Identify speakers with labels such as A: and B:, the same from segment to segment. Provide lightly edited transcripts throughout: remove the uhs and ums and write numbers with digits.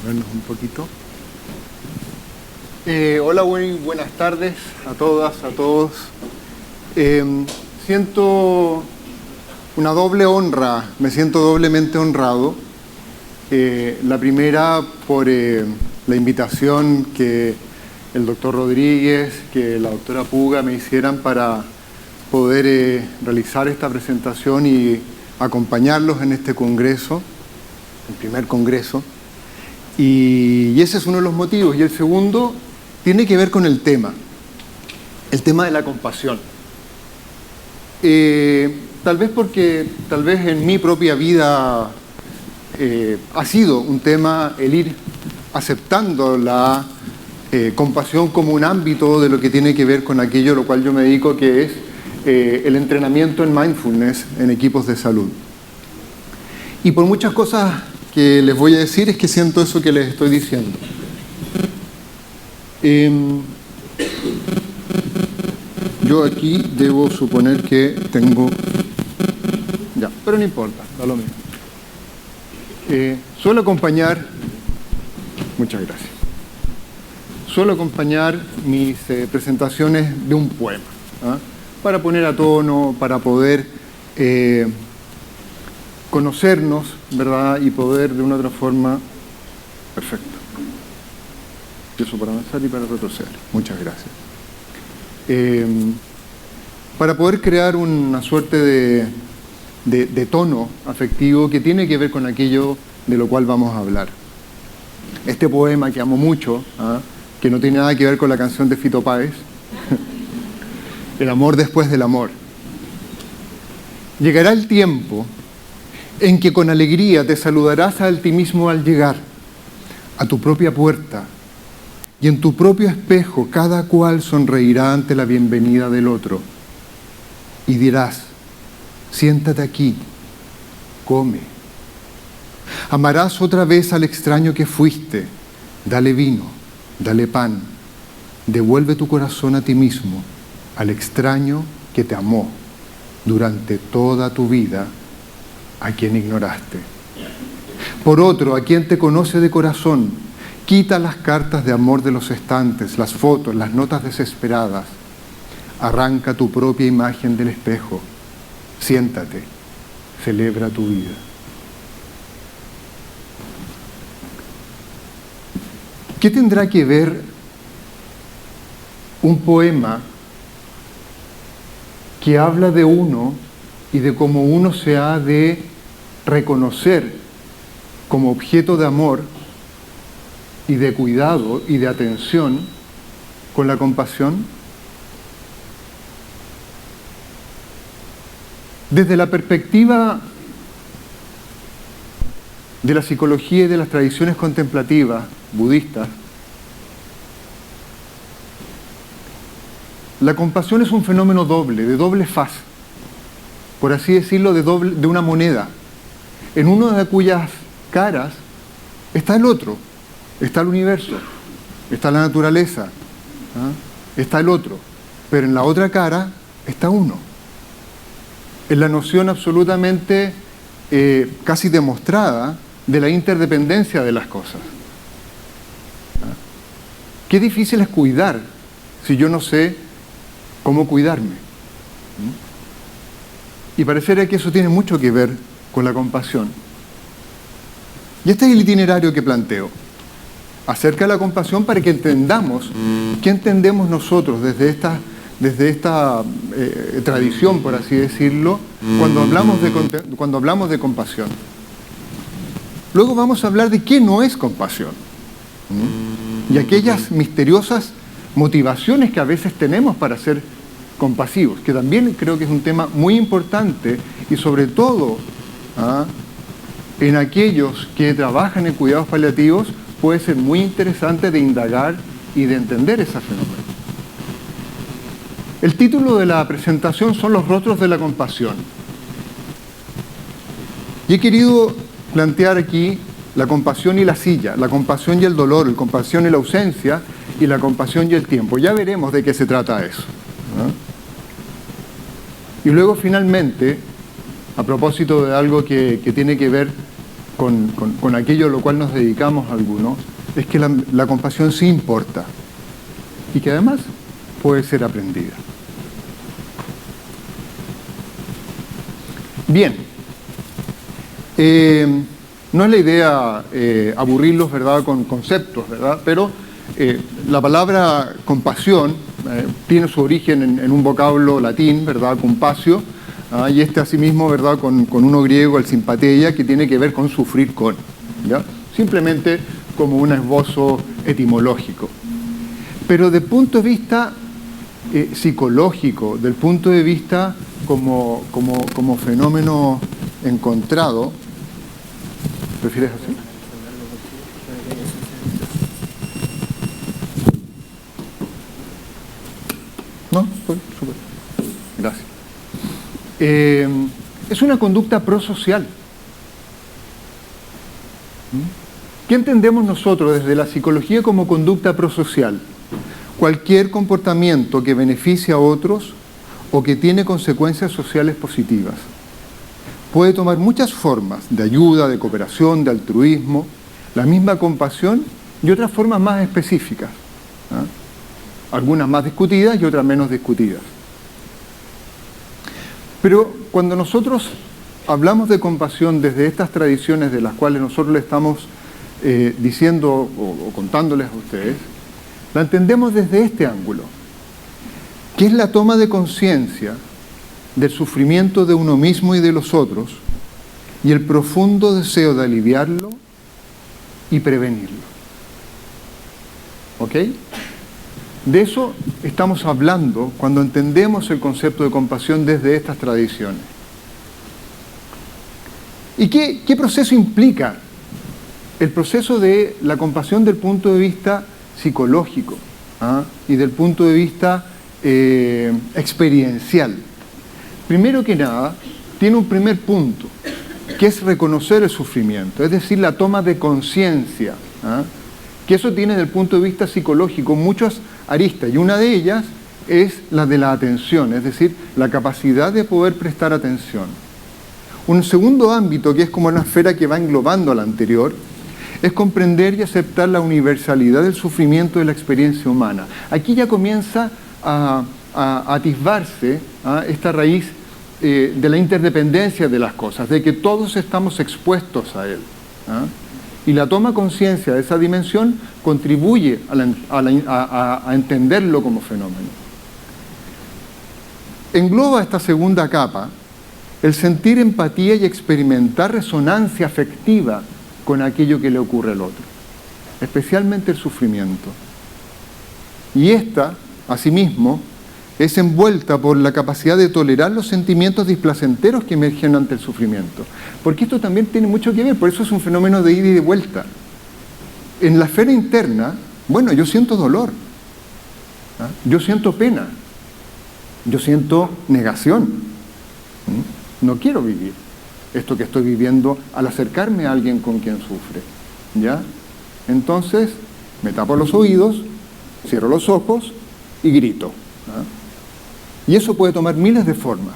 A: Movernos un poquito. Hola, buenas tardes a todas, a todos. Siento una doble honra, me siento doblemente honrado. La primera por la invitación que el doctor Rodríguez, que la doctora Puga me hicieran para poder realizar esta presentación y acompañarlos en este congreso, el primer congreso. Y ese es uno de los motivos. Y el segundo tiene que ver con el tema de la compasión. Tal vez porque, tal vez en mi propia vida ha sido un tema el ir aceptando la compasión como un ámbito de lo que tiene que ver con aquello a lo cual yo me dedico, que es el entrenamiento en mindfulness en equipos de salud. Y por muchas cosas que les voy a decir es que siento eso que les estoy diciendo. Yo aquí debo suponer que tengo... Ya, pero no importa, da lo mismo. Suelo acompañar... Muchas gracias. Suelo acompañar mis presentaciones de un poema, ¿ah? Para poner a tono, para poder conocernos, ¿verdad? Y poder de una otra forma... Perfecto. Eso para avanzar y para retroceder. Muchas gracias. Para poder crear una suerte de tono afectivo que tiene que ver con aquello de lo cual vamos a hablar. Este poema que amo mucho, ¿ah? Que no tiene nada que ver con la canción de Fito Páez, El amor después del amor. Llegará el tiempo en que con alegría te saludarás a ti mismo al llegar a tu propia puerta, y en tu propio espejo cada cual sonreirá ante la bienvenida del otro. Y dirás, siéntate aquí, come. Amarás otra vez al extraño que fuiste, dale vino, dale pan. Devuelve tu corazón a ti mismo, al extraño que te amó durante toda tu vida, a quien ignoraste. Por otro, a quien te conoce de corazón, quita las cartas de amor de los estantes, las fotos, las notas desesperadas. Arranca tu propia imagen del espejo. Siéntate, celebra tu vida. ¿Qué tendrá que ver un poema que habla de uno y de cómo uno se ha de reconocer como objeto de amor y de cuidado y de atención con la compasión? Desde la perspectiva de la psicología y de las tradiciones contemplativas budistas, la compasión es un fenómeno doble, de doble faz, por así decirlo, de una moneda, en una de cuyas caras está el otro. Está el universo, está la naturaleza, ¿ah? Está el otro, pero en la otra cara está uno. Es la noción absolutamente casi demostrada de la interdependencia de las cosas. ¿Ah? Qué difícil es cuidar si yo no sé cómo cuidarme. Y pareciera que eso tiene mucho que ver con la compasión. Y este es el itinerario que planteo acerca de la compasión para que entendamos qué entendemos nosotros desde esta tradición, por así decirlo, cuando hablamos de compasión. Luego vamos a hablar de qué no es compasión y aquellas misteriosas motivaciones que a veces tenemos para ser compasivos, que también creo que es un tema muy importante y sobre todo en aquellos que trabajan en cuidados paliativos puede ser muy interesante de indagar y de entender ese fenómeno. El título de la presentación son Los rostros de la compasión. Y he querido plantear aquí la compasión y la silla, la compasión y el dolor, la compasión y la ausencia, y la compasión y el tiempo. Ya veremos de qué se trata eso, ¿no? Y luego finalmente, a propósito de algo que tiene que ver con aquello a lo cual nos dedicamos algunos, es que la compasión sí importa y que además puede ser aprendida. Bien, no es la idea aburrirlos, ¿verdad?, con conceptos, ¿verdad?, pero la palabra compasión tiene su origen en un vocablo latín, ¿verdad?, compasio, y asimismo, ¿verdad?, con uno griego, el simpateia, que tiene que ver con sufrir con, ¿ya? Simplemente como un esbozo etimológico. Pero desde el punto de vista psicológico, del punto de vista como fenómeno encontrado, ¿prefieres así? No, estoy súper. Gracias. Es una conducta prosocial. ¿Qué entendemos nosotros desde la psicología como conducta prosocial? Cualquier comportamiento que beneficia a otros o que tiene consecuencias sociales positivas. Puede tomar muchas formas de ayuda, de cooperación, de altruismo, la misma compasión y otras formas más específicas, algunas más discutidas y otras menos discutidas. Pero cuando nosotros hablamos de compasión desde estas tradiciones de las cuales nosotros le estamos diciendo o contándoles a ustedes, la entendemos desde este ángulo, que es la toma de conciencia del sufrimiento de uno mismo y de los otros y el profundo deseo de aliviarlo y prevenirlo. ¿Ok? De eso estamos hablando cuando entendemos el concepto de compasión desde estas tradiciones. ¿Y qué proceso implica? El proceso de la compasión del punto de vista psicológico y del punto de vista experiencial. Primero que nada, tiene un primer punto, que es reconocer el sufrimiento, es decir, la toma de conciencia, que eso tiene desde el punto de vista psicológico muchas aristas, y una de ellas es la de la atención, es decir, la capacidad de poder prestar atención. Un segundo ámbito, que es como una esfera que va englobando a la anterior, es comprender y aceptar la universalidad del sufrimiento de la experiencia humana. Aquí ya comienza a atisbarse esta raíz de la interdependencia de las cosas, de que todos estamos expuestos a él. Y la toma conciencia de esa dimensión contribuye a entenderlo como fenómeno. Engloba esta segunda capa el sentir empatía y experimentar resonancia afectiva con aquello que le ocurre al otro, especialmente el sufrimiento. Y esta, asimismo, es envuelta por la capacidad de tolerar los sentimientos displacenteros que emergen ante el sufrimiento. Porque esto también tiene mucho que ver, por eso es un fenómeno de ida y de vuelta. En la esfera interna, bueno, yo siento dolor, yo siento pena, yo siento negación, no quiero vivir esto que estoy viviendo al acercarme a alguien con quien sufre, ¿ya? Entonces, me tapo los oídos, cierro los ojos y grito. Y eso puede tomar miles de formas.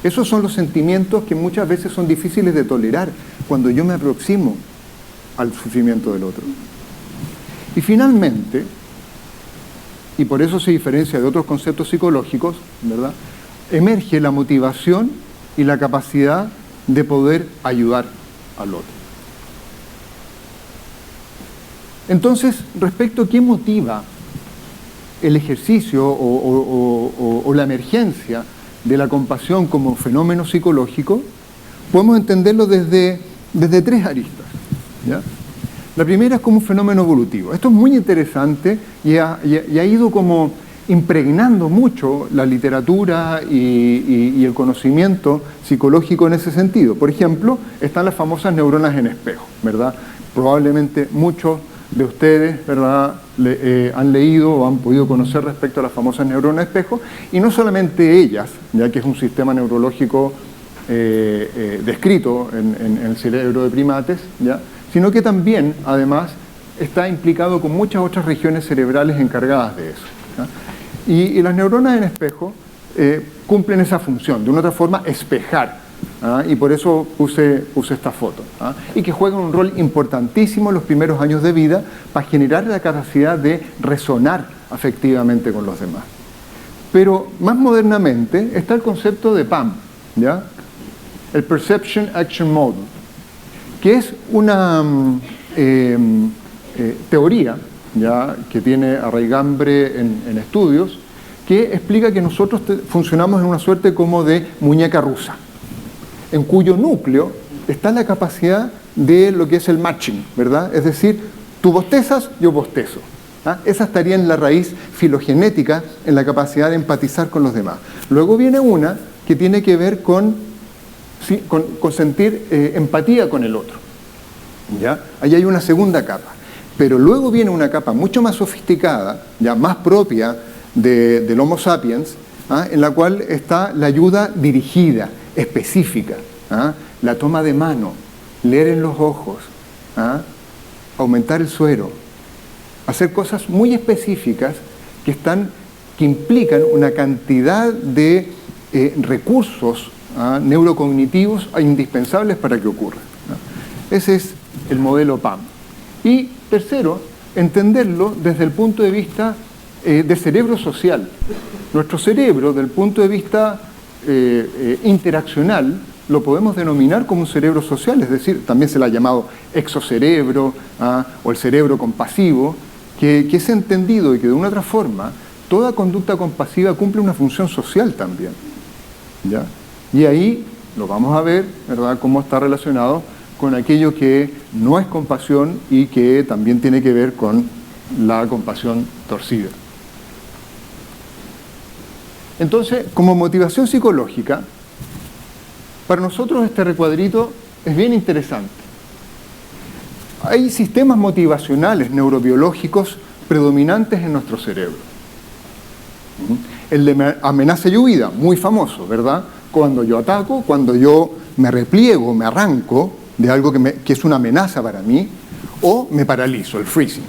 A: Esos son los sentimientos que muchas veces son difíciles de tolerar cuando yo me aproximo al sufrimiento del otro. Y finalmente, y por eso se diferencia de otros conceptos psicológicos, ¿verdad?, emerge la motivación y la capacidad de poder ayudar al otro. Entonces, respecto a qué motiva el ejercicio o la emergencia de la compasión como fenómeno psicológico, podemos entenderlo desde tres aristas, ¿ya? La primera es como un fenómeno evolutivo. Esto es muy interesante y ha ido como impregnando mucho la literatura y el conocimiento psicológico en ese sentido. Por ejemplo, están las famosas neuronas en espejo, ¿verdad? Probablemente muchos de ustedes, ¿verdad?, han leído o han podido conocer respecto a las famosas neuronas espejo, y no solamente ellas, ya que es un sistema neurológico descrito en el cerebro de primates, ¿ya?, sino que también, además, está implicado con muchas otras regiones cerebrales encargadas de eso, ¿ya? Y las neuronas en espejo cumplen esa función, de una otra forma, espejar y por eso puse esta foto, y que juegan un rol importantísimo en los primeros años de vida para generar la capacidad de resonar afectivamente con los demás. Pero más modernamente está el concepto de PAM, ¿ya? El Perception Action Model, que es una teoría, ¿ya?, que tiene arraigambre en estudios, que explica que nosotros funcionamos en una suerte como de muñeca rusa, en cuyo núcleo está la capacidad de lo que es el matching, ¿verdad? Es decir, tú bostezas, yo bostezo. Esa estaría en la raíz filogenética, en la capacidad de empatizar con los demás. Luego viene una que tiene que ver con sentir empatía con el otro, ¿ya? Ahí hay una segunda capa. Pero luego viene una capa mucho más sofisticada, ya más propia del Homo sapiens, en la cual está la ayuda dirigida, específica, la toma de mano, leer en los ojos, aumentar el suero, hacer cosas muy específicas que implican una cantidad de recursos neurocognitivos indispensables para que ocurra. Ese es el modelo PAM. Y tercero, entenderlo desde el punto de vista de cerebro social. Nuestro cerebro, desde el punto de vista interaccional, lo podemos denominar como un cerebro social, es decir, también se le ha llamado exocerebro, o el cerebro compasivo, que es entendido y que de una otra forma toda conducta compasiva cumple una función social también, ¿ya? Y ahí lo vamos a ver, ¿verdad?, cómo está relacionado con aquello que no es compasión y que también tiene que ver con la compasión torcida. Entonces, como motivación psicológica, para nosotros este recuadrito es bien interesante. Hay sistemas motivacionales neurobiológicos predominantes en nuestro cerebro. El de amenaza y huida, muy famoso, ¿verdad? Cuando yo ataco, cuando yo me repliego, me arranco de algo que es una amenaza para mí, o me paralizo, el freezing,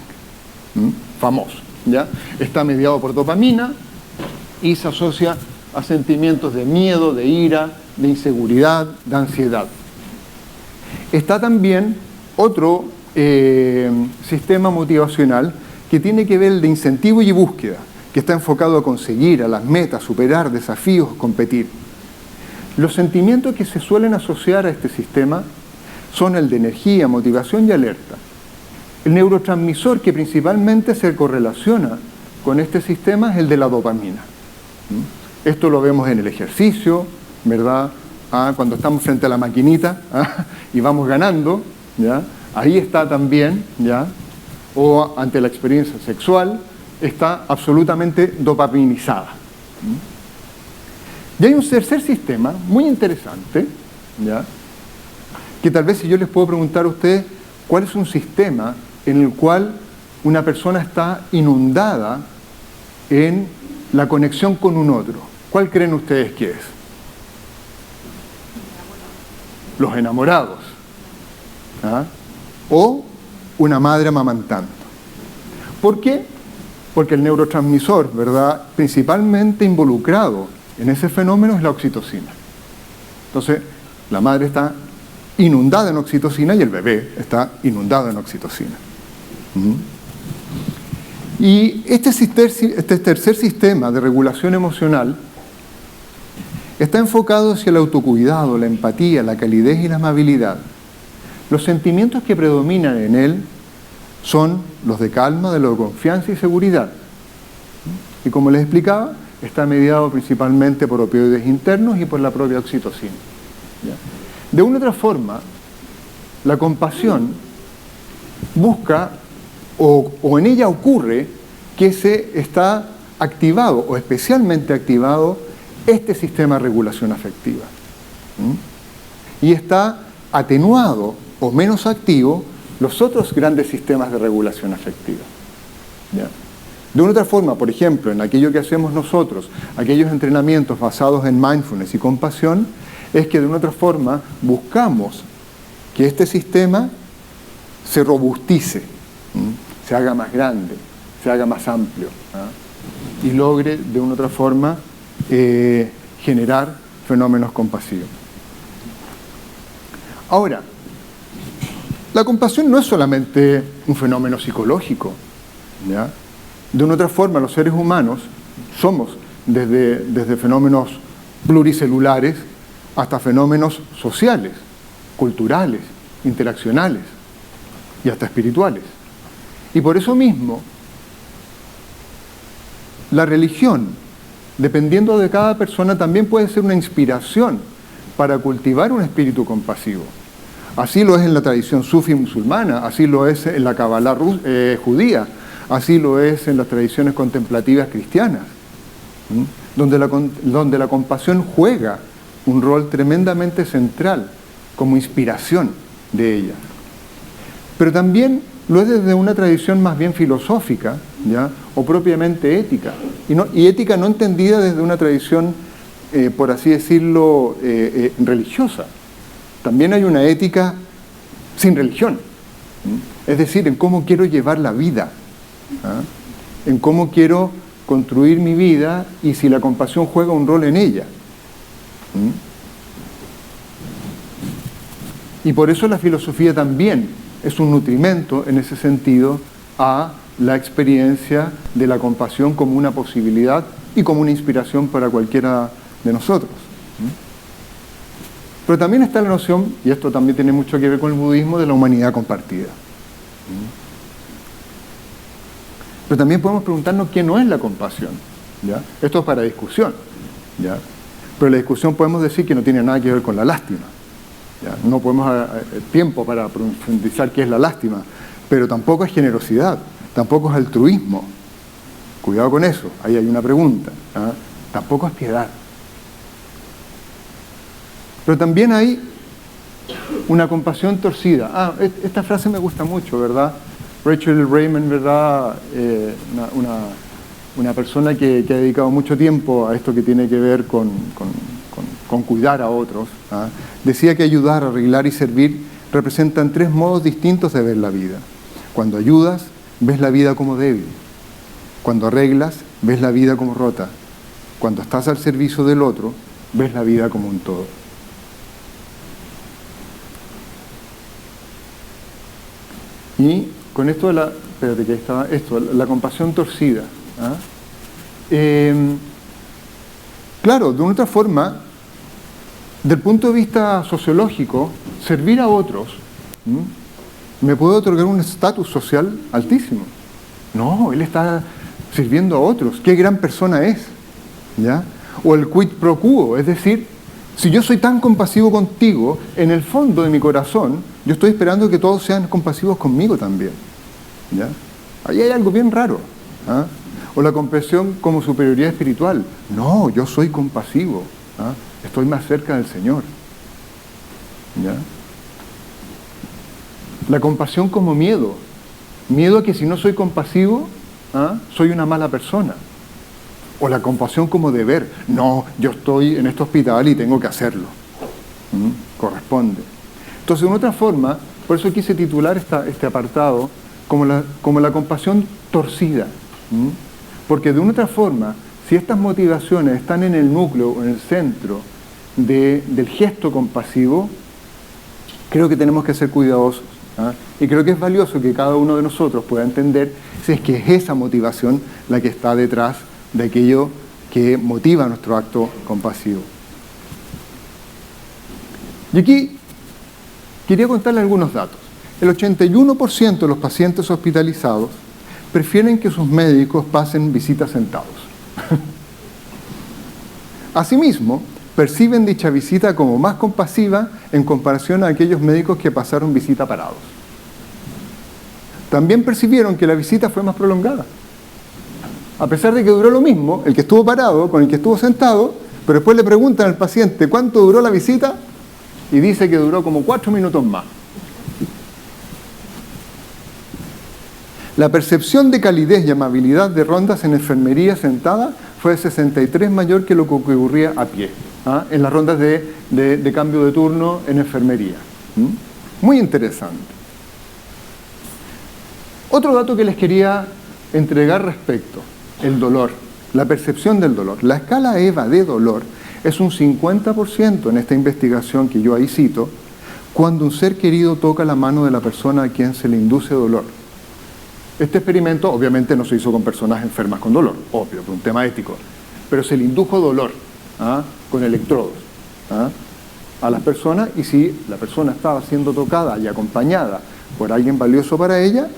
A: famoso, ¿ya? Está mediado por dopamina y se asocia a sentimientos de miedo, de ira, de inseguridad, de ansiedad. Está también otro sistema motivacional que tiene que ver el de incentivo y búsqueda, que está enfocado a conseguir, a las metas, superar desafíos, competir. Los sentimientos que se suelen asociar a este sistema son el de energía, motivación y alerta. El neurotransmisor que principalmente se correlaciona con este sistema es el de la dopamina. Esto lo vemos en el ejercicio, ¿verdad? Cuando estamos frente a la maquinita y vamos ganando, ¿ya? Ahí está también, ¿ya? O ante la experiencia sexual, está absolutamente dopaminizada. Y hay un tercer sistema muy interesante, ¿ya?, que tal vez si yo les puedo preguntar a ustedes cuál es un sistema en el cual una persona está inundada en la conexión con un otro. ¿Cuál creen ustedes que es? Los enamorados. O una madre amamantando. ¿Por qué? Porque el neurotransmisor, ¿verdad?, principalmente involucrado en ese fenómeno es la oxitocina. Entonces, la madre está inundada en oxitocina y el bebé está inundado en oxitocina. Y este tercer sistema de regulación emocional está enfocado hacia el autocuidado, la empatía, la calidez y la amabilidad. Los sentimientos que predominan en él son los de calma, de confianza y seguridad. Y como les explicaba, está mediado principalmente por opioides internos y por la propia oxitocina, ¿ya? De una u otra forma, la compasión busca, o en ella ocurre, que se está activado, o especialmente activado, este sistema de regulación afectiva. Y está atenuado o menos activo los otros grandes sistemas de regulación afectiva, ¿ya? De una u otra forma, por ejemplo, en aquello que hacemos nosotros, aquellos entrenamientos basados en mindfulness y compasión, es que de una u otra forma buscamos que este sistema se robustice, se haga más grande, se haga más amplio, y logre de una u otra forma generar fenómenos compasivos. Ahora, la compasión no es solamente un fenómeno psicológico, ¿ya? De una otra forma, los seres humanos somos desde fenómenos pluricelulares hasta fenómenos sociales, culturales, interaccionales y hasta espirituales. Y por eso mismo, la religión, dependiendo de cada persona, también puede ser una inspiración para cultivar un espíritu compasivo. Así lo es en la tradición sufi musulmana, así lo es en la Kabbalah judía, así lo es en las tradiciones contemplativas cristianas, donde la compasión juega un rol tremendamente central como inspiración de ella. Pero también lo es desde una tradición más bien filosófica, ¿ya? O propiamente ética. Y ética no entendida desde una tradición, por así decirlo, religiosa. También hay una ética sin religión. Es decir, en cómo quiero llevar la vida, en cómo quiero construir mi vida y si la compasión juega un rol en ella. Y por eso la filosofía también es un nutrimento en ese sentido a la experiencia de la compasión como una posibilidad y como una inspiración para cualquiera de nosotros. Pero también está la noción, y esto también tiene mucho que ver con el budismo, de la humanidad compartida. Pero también podemos preguntarnos qué no es la compasión, ¿ya? Esto es para discusión, ¿ya? Pero la discusión podemos decir que no tiene nada que ver con la lástima, ¿ya? No podemos tiempo para profundizar qué es la lástima, pero tampoco es generosidad, tampoco es altruismo. Cuidado con eso, ahí hay una pregunta, ¿ah? Tampoco es piedad. Pero también hay una compasión torcida. Esta frase me gusta mucho, ¿verdad? Rachel Raymond, ¿verdad? Una persona que ha dedicado mucho tiempo a esto que tiene que ver con cuidar a otros, ¿ah? Decía que ayudar, arreglar y servir representan tres modos distintos de ver la vida. Cuando ayudas, ves la vida como débil. Cuando arreglas, ves la vida como rota. Cuando estás al servicio del otro, ves la vida como un todo. Y con esto de la compasión torcida. Claro, de una otra forma, del punto de vista sociológico, servir a otros me puede otorgar un estatus social altísimo. No, él está sirviendo a otros. ¡Qué gran persona es! ¿Ya? O el quid pro quo, es decir, si yo soy tan compasivo contigo, en el fondo de mi corazón, yo estoy esperando que todos sean compasivos conmigo también. ¿Ya? Ahí hay algo bien raro. O la compasión como superioridad espiritual. No, yo soy compasivo. Estoy más cerca del Señor. ¿Ya? La compasión como miedo. Miedo a que si no soy compasivo, soy una mala persona. O la compasión como deber. No, yo estoy en este hospital y tengo que hacerlo. Corresponde. Entonces, de otra forma, por eso quise titular este apartado como la compasión torcida. Porque de una otra forma, si estas motivaciones están en el núcleo, en el centro del gesto compasivo, creo que tenemos que ser cuidadosos. Y creo que es valioso que cada uno de nosotros pueda entender si es que es esa motivación la que está detrás de aquello que motiva nuestro acto compasivo. Y aquí quería contarles algunos datos. El 81% de los pacientes hospitalizados prefieren que sus médicos pasen visitas sentados. Asimismo, perciben dicha visita como más compasiva en comparación a aquellos médicos que pasaron visita parados. También percibieron que la visita fue más prolongada. A pesar de que duró lo mismo, el que estuvo parado con el que estuvo sentado, pero después le preguntan al paciente cuánto duró la visita y dice que duró como 4 minutos más. La percepción de calidez y amabilidad de rondas en enfermería sentada fue de 63 mayor que lo que ocurría a pie, en las rondas de cambio de turno en enfermería. Muy interesante. Otro dato que les quería entregar respecto, el dolor, la percepción del dolor. La escala EVA de dolor es un 50% en esta investigación que yo ahí cito, cuando un ser querido toca la mano de la persona a quien se le induce dolor. Este experimento obviamente no se hizo con personas enfermas con dolor, obvio, por un tema ético, pero se le indujo dolor con electrodos a las personas, y si la persona estaba siendo tocada y acompañada por alguien valioso para ella,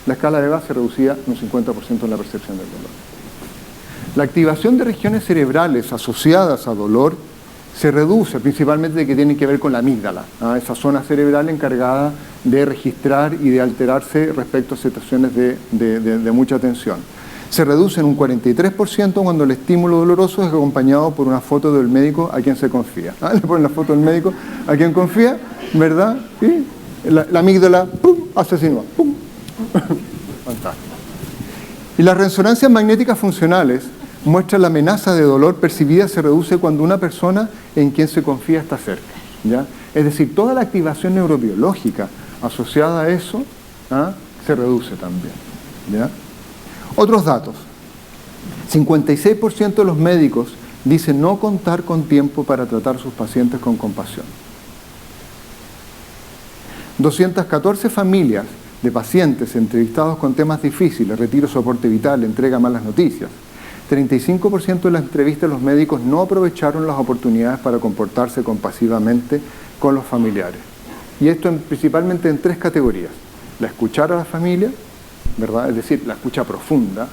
A: la escala de Gauss se reducía un 50% en la percepción del dolor. La activación de regiones cerebrales asociadas a dolor se reduce, principalmente de que tienen que ver con la amígdala, esa zona cerebral encargada de registrar y de alterarse respecto a situaciones de mucha tensión. Se reduce en un 43% cuando el estímulo doloroso es acompañado por una foto del médico a quien se confía. Le ponen la foto del médico a quien confía, ¿verdad? Y la amígdala, ¡pum!, asesinó. ¡Pum! Fantástico. Y las resonancias magnéticas funcionales muestran la amenaza de dolor percibida se reduce cuando una persona en quien se confía está cerca, ¿ya? Es decir, toda la activación neurobiológica asociada a eso se reduce también, ¿ya? Otros datos. 56% de los médicos dicen no contar con tiempo para tratar a sus pacientes con compasión. 214 familias de pacientes entrevistados con temas difíciles, retiro soporte vital, entrega malas noticias. 35% de las entrevistas los médicos no aprovecharon las oportunidades para comportarse compasivamente con los familiares. Y esto principalmente en 3 categorías. La escuchar a la familia, ¿verdad? Es decir, la escucha profunda,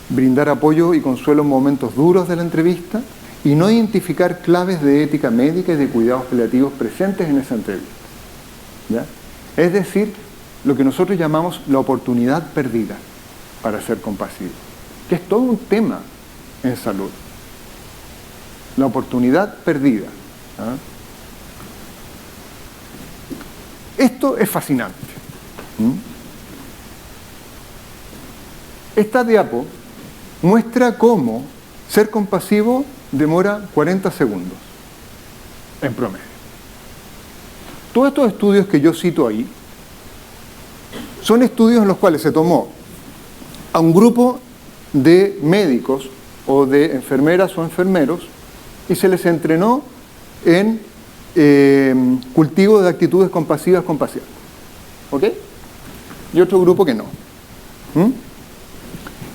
A: brindar apoyo y consuelo en momentos duros de la entrevista, y no identificar claves de ética médica y de cuidados paliativos presentes en esa entrevista, ¿ya? Es decir, lo que nosotros llamamos la oportunidad perdida para ser compasivo, que es todo un tema en salud. La oportunidad perdida. Esto es fascinante. Esta diapo muestra cómo ser compasivo demora 40 segundos en promedio. Todos estos estudios que yo cito ahí son estudios en los cuales se tomó a un grupo de médicos o de enfermeras o enfermeros y se les entrenó en cultivo de actitudes compasivas con pacientes. ¿Ok? Y otro grupo que no.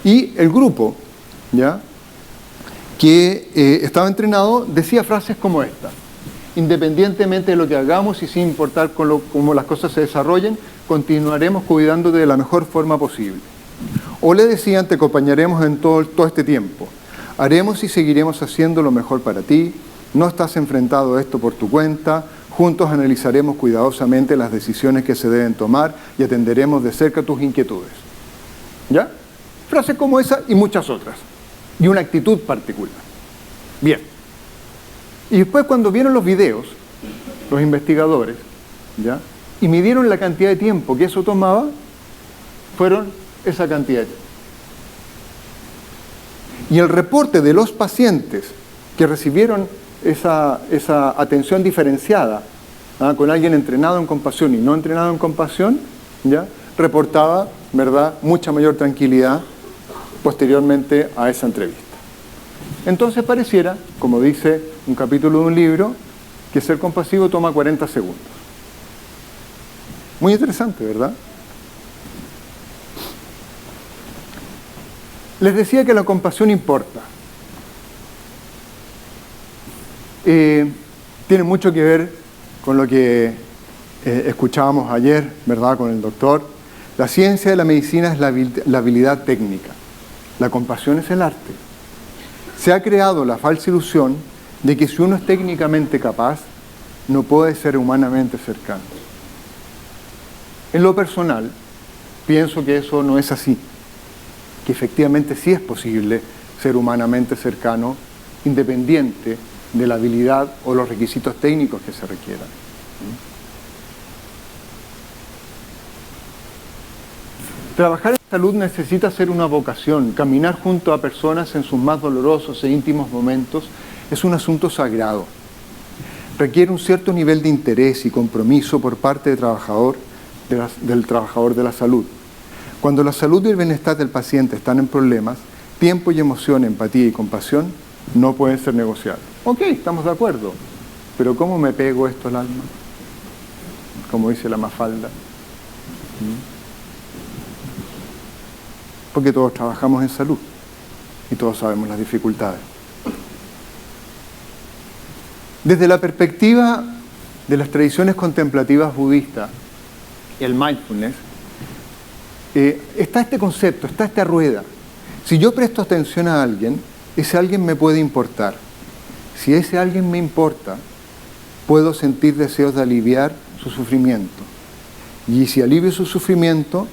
A: Y el grupo, ¿ya?, que estaba entrenado decía frases como esta: independientemente de lo que hagamos y sin importar cómo las cosas se desarrollen, continuaremos cuidándote de la mejor forma posible. O le decían: te acompañaremos en todo este tiempo. Haremos y seguiremos haciendo lo mejor para ti. No estás enfrentado a esto por tu cuenta. Juntos analizaremos cuidadosamente las decisiones que se deben tomar y atenderemos de cerca tus inquietudes. ¿Ya? Frases como esa y muchas otras. Y una actitud particular. Bien. Y después, cuando vieron los videos, los investigadores, ¿ya?, y midieron la cantidad de tiempo que eso tomaba, fueron esa cantidad de tiempo. Y el reporte de los pacientes que recibieron esa atención diferenciada, con alguien entrenado en compasión y no entrenado en compasión, ¿ya?, reportaba, ¿verdad?, mucha mayor tranquilidad posteriormente a esa entrevista. Entonces pareciera, como dice un capítulo de un libro, que ser compasivo toma 40 segundos. Muy interesante, ¿verdad? Les decía que la compasión importa. Tiene mucho que ver con lo que escuchábamos ayer, ¿verdad?, con el doctor. La ciencia de la medicina es la habilidad técnica. La compasión es el arte. Se ha creado la falsa ilusión de que si uno es técnicamente capaz, no puede ser humanamente cercano. En lo personal, pienso que eso no es así, que efectivamente sí es posible ser humanamente cercano, independiente de la habilidad o los requisitos técnicos que se requieran. Trabajar en salud necesita ser una vocación. Caminar junto a personas en sus más dolorosos e íntimos momentos es un asunto sagrado. Requiere un cierto nivel de interés y compromiso por parte del trabajador de la salud. Cuando la salud y el bienestar del paciente están en problemas, tiempo y emoción, empatía y compasión no pueden ser negociables. Ok, estamos de acuerdo. pero ¿cómo me pego esto al alma? Como dice la Mafalda. Porque todos trabajamos en salud y todos sabemos las dificultades. Desde la perspectiva de las tradiciones contemplativas budistas y el mindfulness, está este concepto, está esta rueda. Si yo presto atención a alguien, ese alguien me puede importar. Si ese alguien me importa, puedo sentir deseos de aliviar su sufrimiento. Y si alivio su sufrimiento,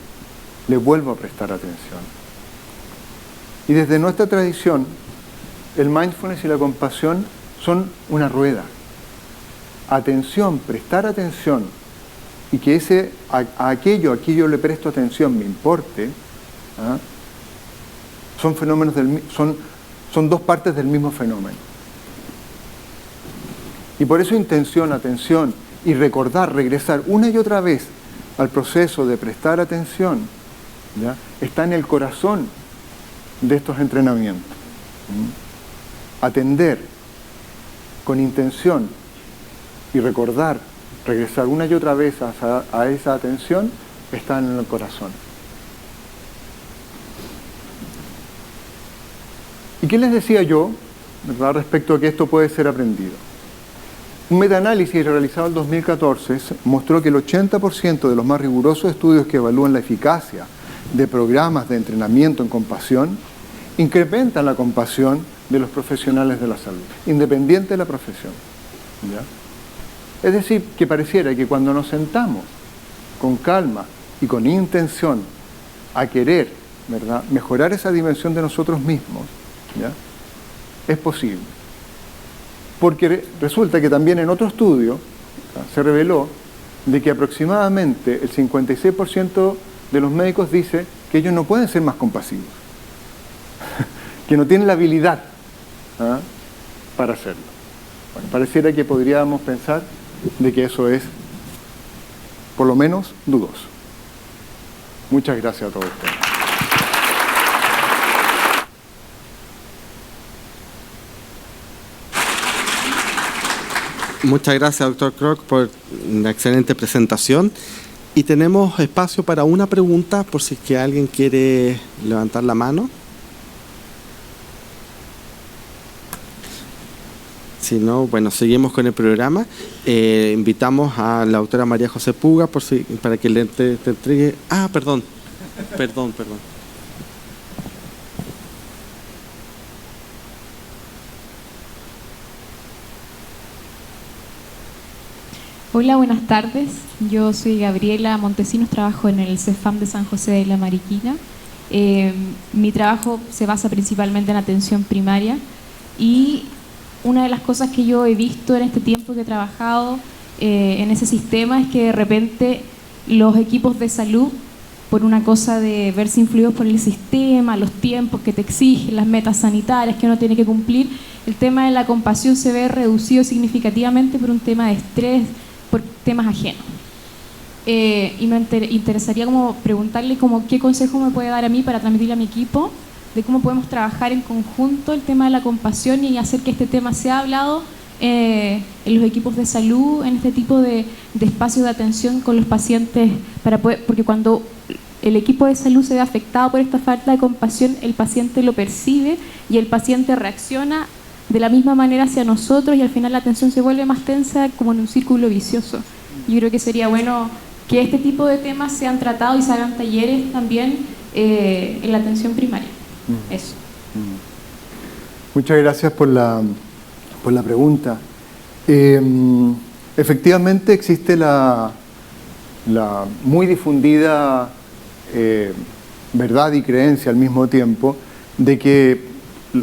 A: le vuelvo a prestar atención. Y desde nuestra tradición, el mindfulness y la compasión son una rueda. Atención, prestar atención, y que a aquello a que yo le presto atención me importe, son fenómenos son dos partes del mismo fenómeno. Y por eso intención, atención y recordar, regresar una y otra vez al proceso de prestar atención, ¿ya?, está en el corazón de estos entrenamientos. Atender con intención y recordar, regresar una y otra vez a esa atención, está en el corazón. ¿Y qué les decía yo, ¿verdad?, respecto a que esto puede ser aprendido? Un metaanálisis realizado en 2014 mostró que el 80% de los más rigurosos estudios que evalúan la eficacia de programas de entrenamiento en compasión incrementan la compasión de los profesionales de la salud, independiente de la profesión, ¿ya? Es decir, que pareciera que cuando nos sentamos con calma y con intención a querer, ¿verdad?, mejorar esa dimensión de nosotros mismos, ¿ya?, es posible. Porque resulta que también en otro estudio, ¿ya?, se reveló de que aproximadamente el 56% de los médicos dice que ellos no pueden ser más compasivos, que no tienen la habilidad, ¿ah?, para hacerlo. Bueno, pareciera que podríamos pensar de que eso es, por lo menos, dudoso. Muchas gracias a todos ustedes.
B: Muchas gracias, doctor Kroc, por una excelente presentación. Y tenemos espacio para una pregunta, por si es que alguien quiere levantar la mano. Si no, bueno, seguimos con el programa. Invitamos a la doctora María José Puga para que te entregue... Ah, perdón.
C: Hola, buenas tardes. Yo soy Gabriela Montesinos, trabajo en el CEFAM de San José de la Mariquina. Mi trabajo se basa principalmente en atención primaria y una de las cosas que yo he visto en este tiempo que he trabajado en ese sistema es que de repente los equipos de salud, por una cosa de verse influidos por el sistema, los tiempos que te exigen, las metas sanitarias que uno tiene que cumplir, el tema de la compasión se ve reducido significativamente por un tema de estrés, por temas ajenos. Y me interesaría como preguntarle como qué consejo me puede dar a mí para transmitirle a mi equipo de cómo podemos trabajar en conjunto el tema de la compasión y hacer que este tema sea hablado en los equipos de salud, en este tipo de espacios de atención con los pacientes, porque cuando el equipo de salud se ve afectado por esta falta de compasión, el paciente lo percibe y el paciente reacciona de la misma manera hacia nosotros y al final la atención se vuelve más tensa, como en un círculo vicioso. Yo creo que sería bueno que este tipo de temas sean tratados y se hagan talleres también en la atención primaria. Eso.
A: Muchas gracias por la pregunta. Efectivamente existe la muy difundida verdad y creencia al mismo tiempo de que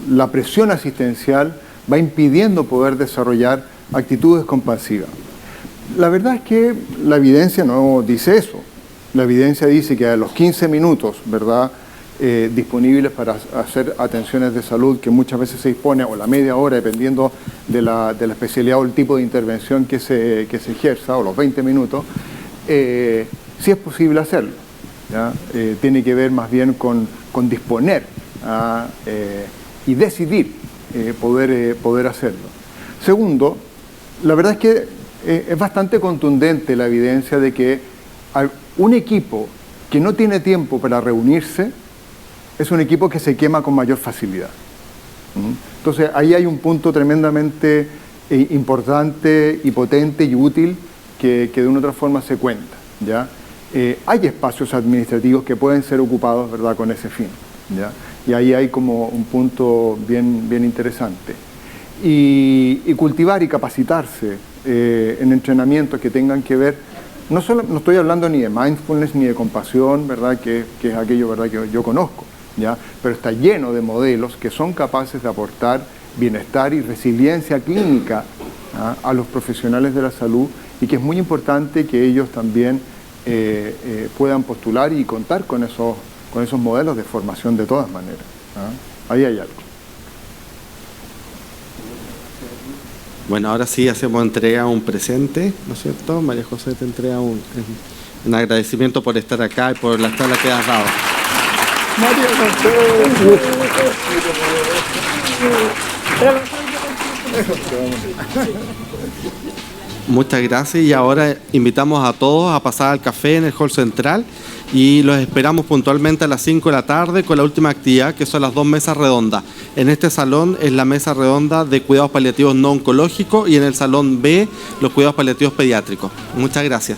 A: la presión asistencial va impidiendo poder desarrollar actitudes compasivas. La verdad es que la evidencia no dice eso. La evidencia dice que a los 15 minutos, ¿verdad?, disponibles para hacer atenciones de salud, que muchas veces se dispone, o la media hora, dependiendo de la especialidad o el tipo de intervención que se ejerza, o los 20 minutos, sí es posible hacerlo, ¿ya? Tiene que ver más bien con disponer y decidir poder hacerlo. Segundo, la verdad es que es bastante contundente la evidencia de que un equipo que no tiene tiempo para reunirse es un equipo que se quema con mayor facilidad. Entonces ahí hay un punto tremendamente importante y potente y útil que de una u otra forma se cuenta, ¿ya? Hay espacios administrativos que pueden ser ocupados, ¿verdad?, con ese fin, ¿ya? Y ahí hay como un punto bien interesante. Y cultivar y capacitarse en entrenamientos que tengan que ver, no estoy hablando ni de mindfulness ni de compasión, ¿verdad?, que es aquello, ¿verdad?, que yo conozco, ¿ya? Pero está lleno de modelos que son capaces de aportar bienestar y resiliencia clínica, ¿ah?, a los profesionales de la salud, y que es muy importante que ellos también puedan postular y contar con esos modelos de formación de todas maneras, ¿ah? Ahí hay algo.
B: Bueno, ahora sí hacemos entrega un presente, ¿no es cierto? María José te entrega un agradecimiento por estar acá y por la charla que has dado.
A: María José.
B: Muchas gracias, y ahora invitamos a todos a pasar al café en el hall central y los esperamos puntualmente a las 5 de la tarde con la última actividad, que son las 2 mesas redondas. En este salón es la mesa redonda de cuidados paliativos no oncológicos y en el salón B los cuidados paliativos pediátricos. Muchas gracias.